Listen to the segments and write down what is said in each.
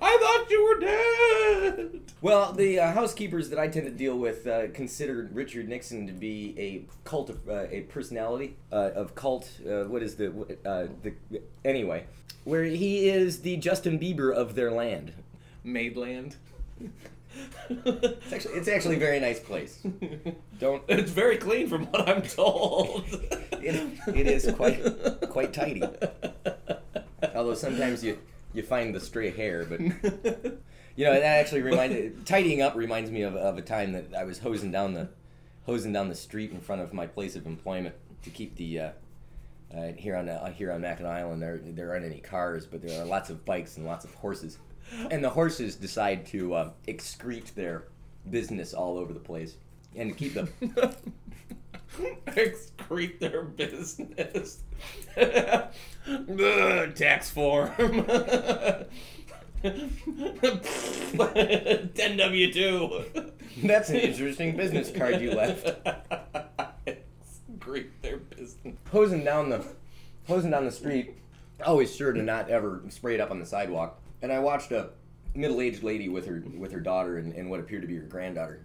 I thought you were dead. Well, the housekeepers that I tend to deal with consider Richard Nixon to be a cult of a personality of cult. What is the anyway? Where he is the Justin Bieber of their land. Maidland. It's actually a very nice place. Don't. It's very clean from what I'm told. It is quite tidy. Although sometimes you find the stray hair, but you know that actually tidying up reminds me of a time that I was hosing down the street in front of my place of employment to keep the here on Mackinac Island there aren't any cars, but there are lots of bikes and lots of horses, and the horses decide to excrete their business all over the place, and to keep them. Excrete their business. Tax form. 10W2. That's an interesting business card you left. Excrete their business. Hosing down the street, always sure to not ever spray it up on the sidewalk. And I watched a middle-aged lady with her daughter and what appeared to be her granddaughter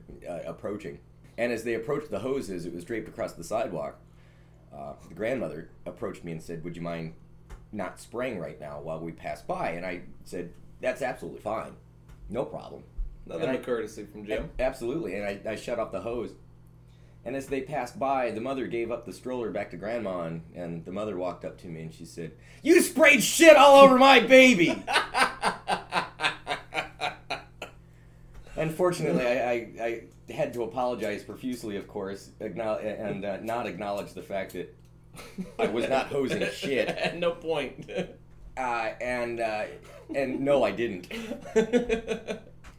approaching. And as they approached the hoses, it was draped across the sidewalk. The grandmother approached me and said, "Would you mind not spraying right now while we pass by?" And I said, "That's absolutely fine. No problem." Nothing but courtesy from Jim. Absolutely. And I shut off the hose. And as they passed by, the mother gave up the stroller back to Grandma, and the mother walked up to me and she said, "You sprayed shit all over my baby!" Unfortunately, I had to apologize profusely, of course, and not acknowledge the fact that I was not hosing shit. At no point. And no, I didn't.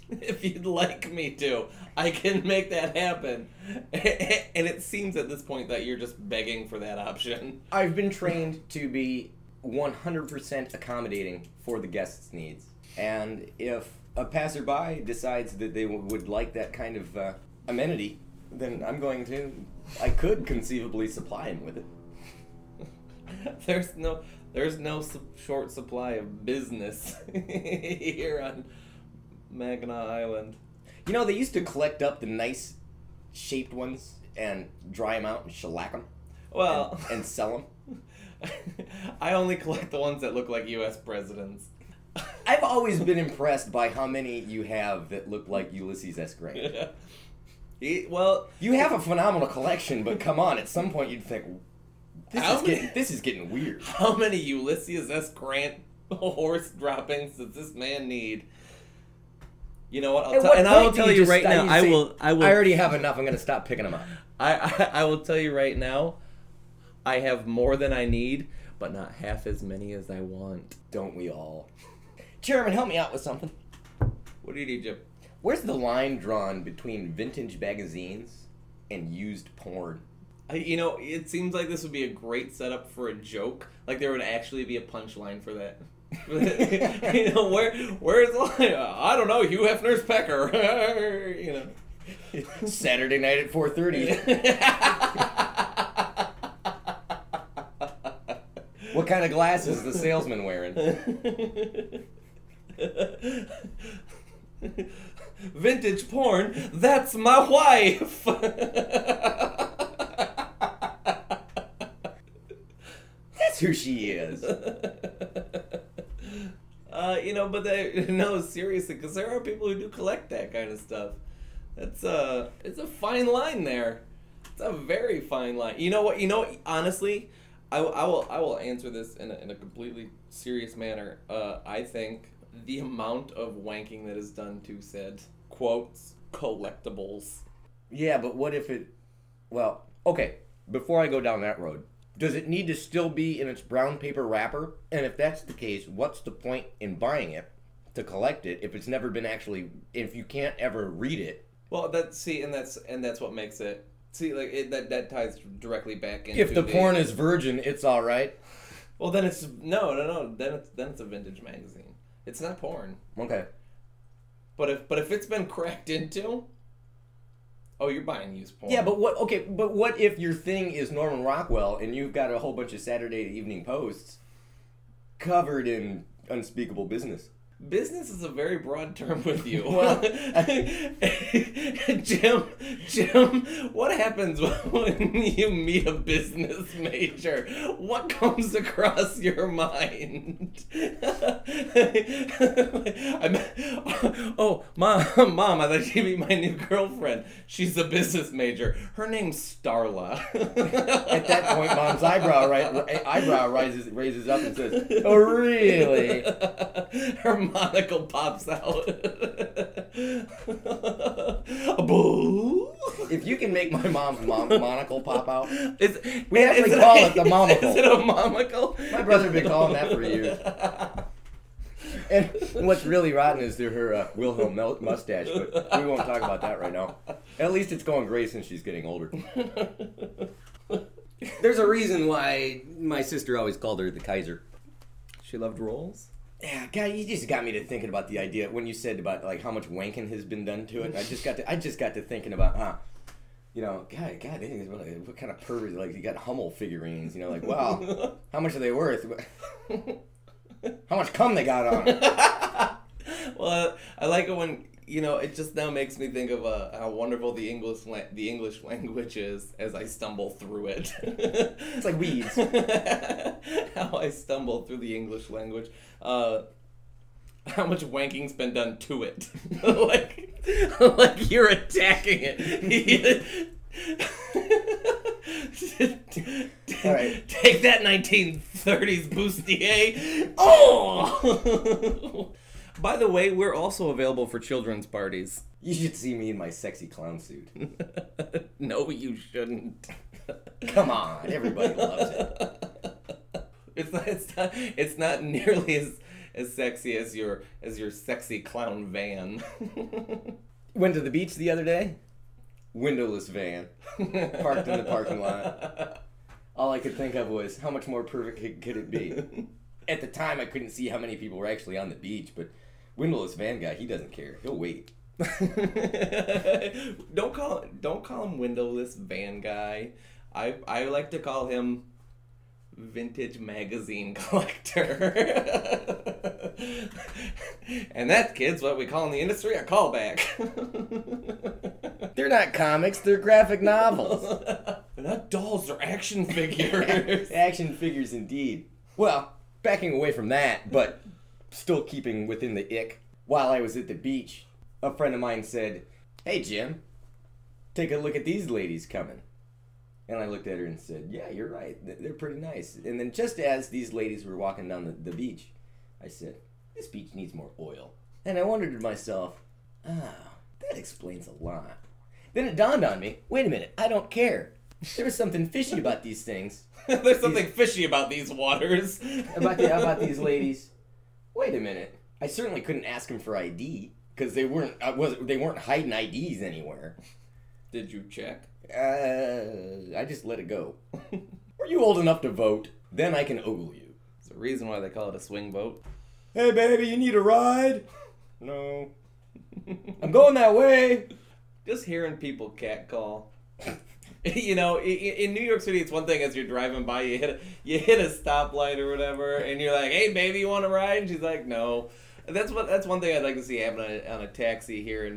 If you'd like me to, I can make that happen. And it seems at this point that you're just begging for that option. I've been trained to be 100% accommodating for the guest's needs. And if a passerby decides that they would like that kind of amenity, then I could conceivably supply him with it. There's no short supply of business here on Mackinac Island. You know, they used to collect up the nice shaped ones and dry them out and shellac them. Well, and sell them. I only collect the ones that look like U.S. presidents. I've always been impressed by how many you have that look like Ulysses S. Grant. Well, you have a phenomenal collection, but come on, at some point you'd think, this is getting weird. How many Ulysses S. Grant horse droppings does this man need? You know what? I'll tell you right now. I will. I already have enough. I'm going to stop picking them up. I will tell you right now. I have more than I need, but not half as many as I want. Don't we all? Chairman, help me out with something. What do you need, Jim? Where's the line drawn between vintage magazines and used porn? You know, it seems like this would be a great setup for a joke. Like there would actually be a punchline for that. You know, where's the line? I don't know. Hugh Hefner's pecker. You know, Saturday night at 4:30. What kind of glasses is the salesman wearing? Vintage porn. That's my wife. That's who she is. You know, but no, seriously, because there are people who do collect that kind of stuff. It's a fine line there. It's a very fine line. You know what? Honestly, I will answer this in a completely serious manner. I think the amount of wanking that is done to said quotes collectibles. Yeah, but what if it? Well, okay. Before I go down that road, does it need to still be in its brown paper wrapper? And if that's the case, what's the point in buying it to collect it if it's never been if you can't ever read it? Well, that's what makes it. See, like that ties directly back into. If the porn is virgin, it's all right. Well, then it's no. Then it's a vintage magazine. It's not porn. Okay. But if it's been cracked into, oh, you're buying used porn. Yeah, but what if your thing is Norman Rockwell and you've got a whole bunch of Saturday Evening Posts covered in unspeakable business? Business is a very broad term with you. Well, Jim, what happens when you meet a business major? What comes across your mind? Mom, I thought you'd be my new girlfriend. She's a business major. Her name's Starla. At that point, Mom's eyebrow raises up and says, "Oh, really?" Her monocle pops out. If you can make my mom's monocle pop out, we call it the monocle. Is it a monocle? My brother's been calling that for years. And what's really rotten is her Wilhelm mustache, but we won't talk about that right now. At least it's going great since she's getting older. There's a reason why my sister always called her the Kaiser. She loved rolls? Yeah, God, you just got me to thinking about the idea when you said about like how much wanking has been done to it. I just got to thinking about, you know, God, what kind of pervert? Like you got Hummel figurines, you know, like wow, how much are they worth? How much cum they got on? Well, I like it when it just now makes me think of how wonderful the English language is as I stumble through it. It's like weeds. How I stumble through the English language. How much wanking's been done to it. like you're attacking it. All right. Take that 1930s bustier. Oh! By the way, we're also available for children's parties. You should see me in my sexy clown suit. No, you shouldn't. Come on, everybody loves it. It's not nearly as sexy as your sexy clown van. Went to the beach the other day. Windowless van, parked in the parking lot. All I could think of was how much more perfect could it be. At the time, I couldn't see how many people were actually on the beach, but windowless van guy, he doesn't care. He'll wait. Don't call him windowless van guy. I like to call him vintage magazine collector. And that, kids, what we call in the industry a callback. They're not comics, they're graphic novels. They're not dolls, they're action figures. Action figures indeed. Well, backing away from that, but still keeping within the ick, while I was at the beach, a friend of mine said, "Hey Jim, take a look at these ladies coming." And I looked at her and said, "Yeah, you're right. They're pretty nice." And then just as these ladies were walking down the beach, I said, "This beach needs more oil." And I wondered to myself, that explains a lot. Then it dawned on me, wait a minute, I don't care. There was something fishy about these things. There's something fishy about these waters. about these ladies. Wait a minute. I certainly couldn't ask them for ID, because they weren't hiding IDs anywhere. Did you check? I just let it go. Were you old enough to vote? Then I can ogle you. There's a reason why they call it a swing vote. Hey baby, you need a ride? No. I'm going that way. Just hearing people catcall. In New York City, it's one thing as you're driving by, you hit a stoplight or whatever, and you're like, "Hey baby, you want to ride?" And she's like, "No." That's one thing I'd like to see happen on a taxi here on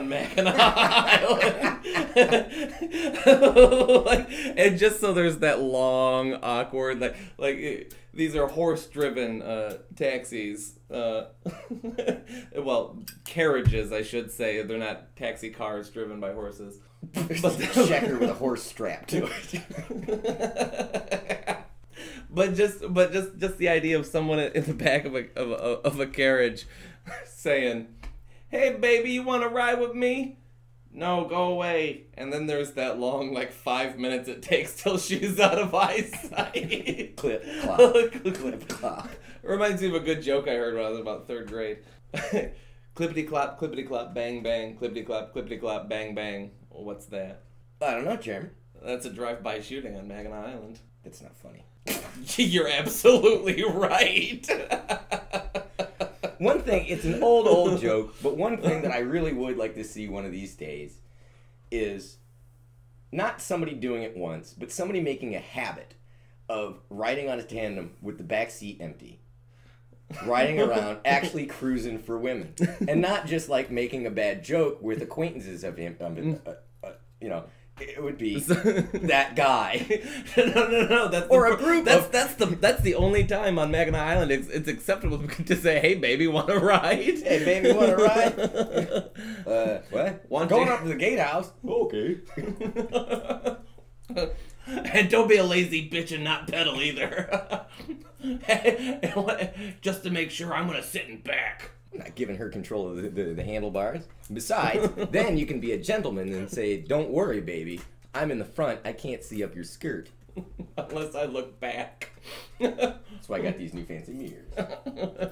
Mackinac Island. And just so there's that long, awkward, like these are horse-driven taxis. Well, carriages, I should say. They're not taxi cars driven by horses. But a checker with a horse strapped to it. But just the idea of someone in the back of a carriage saying, "Hey baby, you want to ride with me?" "No, go away." And then there's that long 5 minutes it takes till she's out of eyesight. Clip clop. Clip clop. Reminds me of a good joke I heard when I was about 3rd grade. Clippity clop, bang bang, clippity clop, bang bang. Well, what's that? I don't know, Chairman. That's a drive-by shooting on Mackinac Island. That's not funny. You're absolutely right. One thing, it's an old joke, but one thing that I really would like to see one of these days is not somebody doing it once, but somebody making a habit of riding on a tandem with the back seat empty. riding around, actually cruising for women, and not just like making a bad joke with acquaintances of him. You know, it would be that guy. No. A group. That's the only time on Mackinac Island it's acceptable to say, "Hey, baby, want to ride?" Hey, baby, want to ride? What? Going up to the gatehouse. Okay. And don't be a lazy bitch and not pedal either. Just to make sure I'm gonna sit in back. I'm not giving her control of the handlebars. Besides, then you can be a gentleman and say, "Don't worry, baby. I'm in the front. I can't see up your skirt." Unless I look back. That's why I got these new fancy mirrors.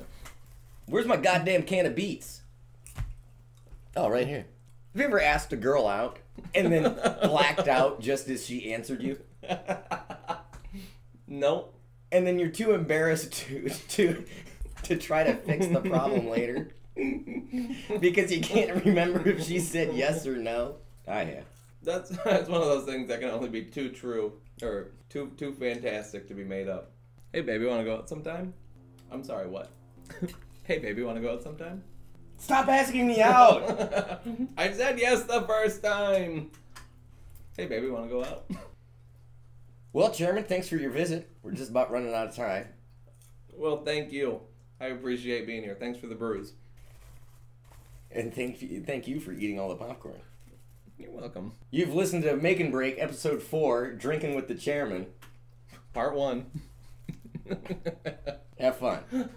Where's my goddamn can of beets? Oh, right here. Have you ever asked a girl out and then blacked out just as she answered you? No. And then you're too embarrassed to try to fix the problem later because you can't remember if she said yes or no. I have. That's one of those things that can only be too true or too fantastic to be made up. Hey, baby, want to go out sometime? I'm sorry, what? Hey, baby, want to go out sometime? Stop asking me out! I said yes the first time. Hey, baby, want to go out? Well, Chairman, thanks for your visit. We're just about running out of time. Well, thank you. I appreciate being here. Thanks for the brews. And thank you for eating all the popcorn. You're welcome. You've listened to Make and Break, Episode 4, Drinking with the Chairman. Part 1. Have fun.